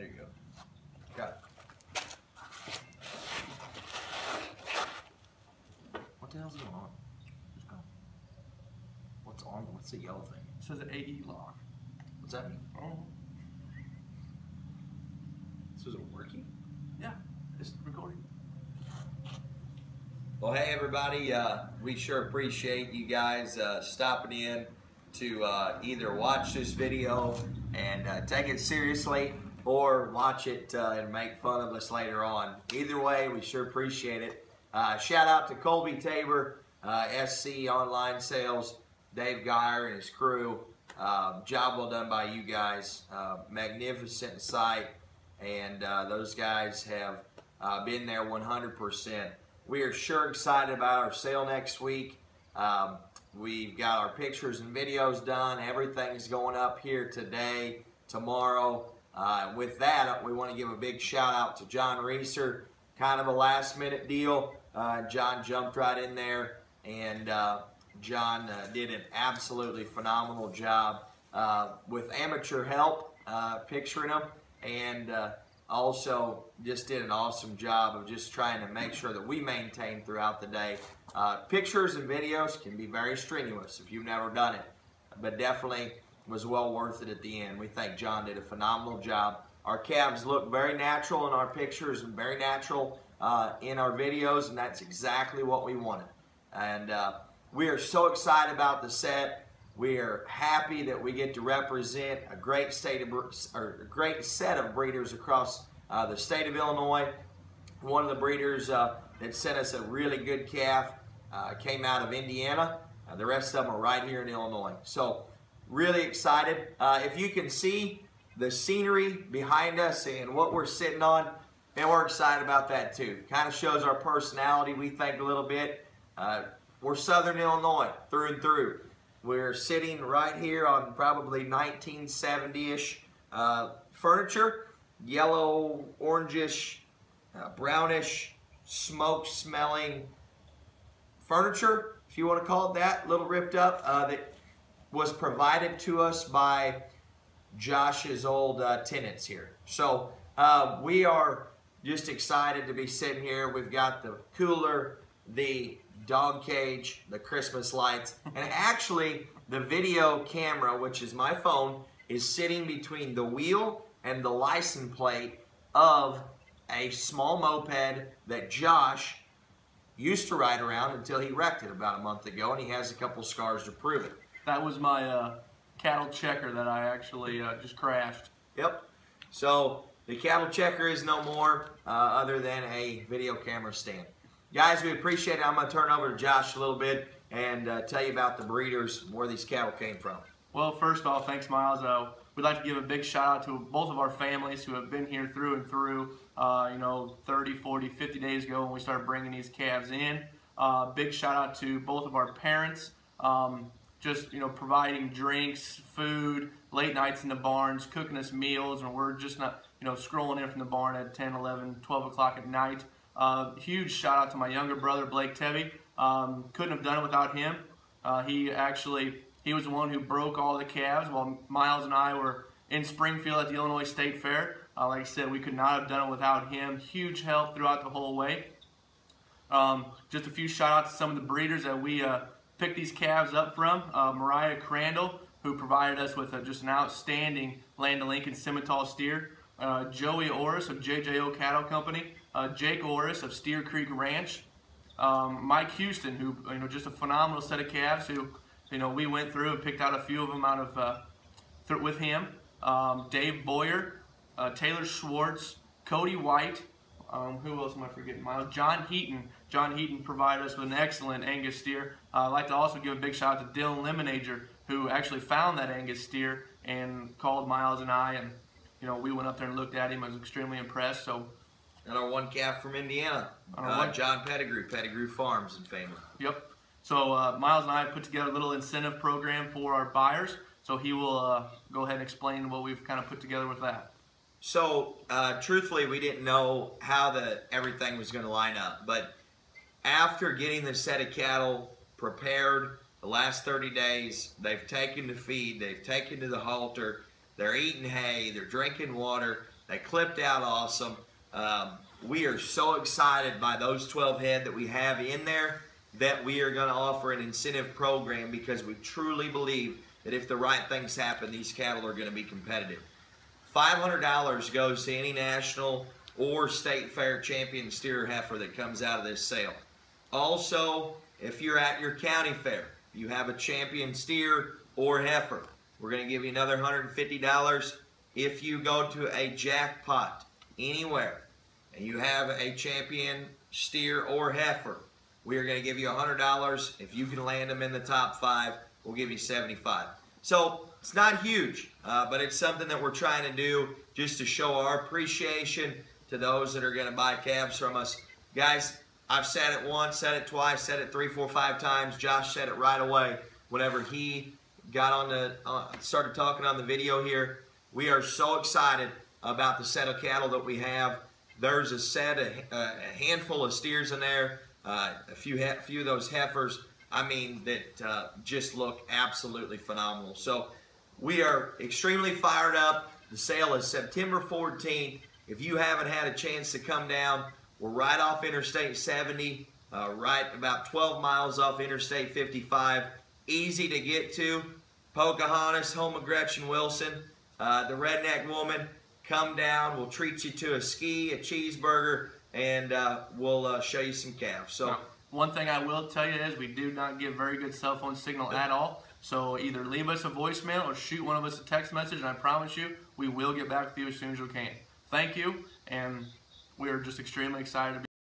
There you go. Got it. What the hell's going on? Just go. What's on? What's the yellow thing? It says an AE lock. What's that mean? Oh. So is it working? Yeah, it's recording. Well, hey everybody, we sure appreciate you guys stopping in to either watch this video and take it seriously or watch it and make fun of us later on. Either way, we sure appreciate it. Shout out to Colby Tabor, SC Online Sales, Dave Geyer and his crew. Job well done by you guys. Magnificent site, and those guys have been there 100%. We are sure excited about our sale next week. We've got our pictures and videos done. Everything is going up here today, tomorrow. With that, we want to give a big shout out to John Reeser. Kind of a last minute deal. John jumped right in there, and John did an absolutely phenomenal job with amateur help picturing them, and also just did an awesome job of just trying to make sure that we maintain throughout the day. Pictures and videos can be very strenuous if you've never done it, but definitely was well worth it at the end. We think John did a phenomenal job. Our calves look very natural in our pictures and very natural in our videos, and that's exactly what we wanted. And we are so excited about the set. We are happy that we get to represent a great set of breeders across the state of Illinois. One of the breeders that sent us a really good calf came out of Indiana. The rest of them are right here in Illinois. So really excited. If you can see the scenery behind us and what we're sitting on, and we're excited about that too. Kind of shows our personality, we think, a little bit. We're Southern Illinois through and through. We're sitting right here on probably 1970-ish furniture, yellow, orangish, brownish, smoke-smelling furniture, if you want to call it that, a little ripped up, that was provided to us by Josh's old tenants here. So we are just excited to be sitting here. We've got the cooler, the dog cage, the Christmas lights, and actually the video camera, which is my phone, is sitting between the wheel and the license plate of a small moped that Josh used to ride around until he wrecked it about a month ago, and he has a couple scars to prove it. That was my cattle checker that I actually just crashed. Yep. So the cattle checker is no more other than a video camera stand. Guys, we appreciate it. I'm going to turn over to Josh a little bit and tell you about the breeders, where these cattle came from. Well, first off, thanks, Miles. We'd like to give a big shout out to both of our families who have been here through and through, 30, 40, 50 days ago when we started bringing these calves in. Big shout out to both of our parents, just, providing drinks, food, late nights in the barns, cooking us meals, and we're just not, scrolling in from the barn at 10, 11, 12 o'clock at night. Huge shout out to my younger brother, Blake Tebbe. Couldn't have done it without him. He was the one who broke all the calves while Miles and I were in Springfield at the Illinois State Fair. Like I said, we could not have done it without him. Huge help throughout the whole way. Just a few shout outs to some of the breeders that we picked these calves up from. Mariah Crandall, who provided us with just an outstanding Land O'Lincoln Simmental steer. Joey Orris of JJO Cattle Company. Jake Orris of Steer Creek Ranch. Mike Houston, who, just a phenomenal set of calves who, we went through and picked out a few of them out of, with him. Dave Boyer, Taylor Schwartz, Cody White, who else am I forgetting? John Heaton. John Heaton provided us with an excellent Angus steer. I'd like to also give a big shout out to Dylan Lemonager, who actually found that Angus steer and called Miles and I, and we went up there and looked at him. I was extremely impressed. So, and our one calf from Indiana, John Pettigrew Farms and family. Yep. So Miles and I put together a little incentive program for our buyers. So he will go ahead and explain what we've kind of put together with that. So truthfully, we didn't know how everything was going to line up. But after getting the set of cattle prepared the last 30 days, they've taken to feed, they've taken to the halter, they're eating hay, they're drinking water, They clipped out awesome. We are so excited by those 12 head that we have in there that we are going to offer an incentive program because we truly believe that if the right things happen, these cattle are going to be competitive. $500 goes to any national or state fair champion steer or heifer that comes out of this sale. Also, if you're at your county fair, you have a champion steer or heifer, we're going to give you another $150. If you go to a jackpot anywhere and you have a champion steer or heifer, we are going to give you $100. If you can land them in the top 5, we'll give you $75. So it's not huge, but it's something that we're trying to do just to show our appreciation to those that are going to buy calves from us. Guys, I've said it once, said it twice, said it 3, 4, 5 times. Josh said it right away whenever he got on the started talking on the video here. We are so excited about the set of cattle that we have. There's a handful of steers in there, a few of those heifers, I mean, that just look absolutely phenomenal. So we are extremely fired up. The sale is September 14th. If you haven't had a chance to come down, we're right off Interstate 70, right about 12 miles off Interstate 55. Easy to get to. Pocahontas, home of Gretchen Wilson, the redneck woman. Come down, we'll treat you to a ski, a cheeseburger, and we'll show you some calves. So, one thing I will tell you is we do not give very good cell phone signal at all. So either leave us a voicemail or shoot one of us a text message, and I promise you we will get back with you as soon as we can. Thank you, and we are just extremely excited to be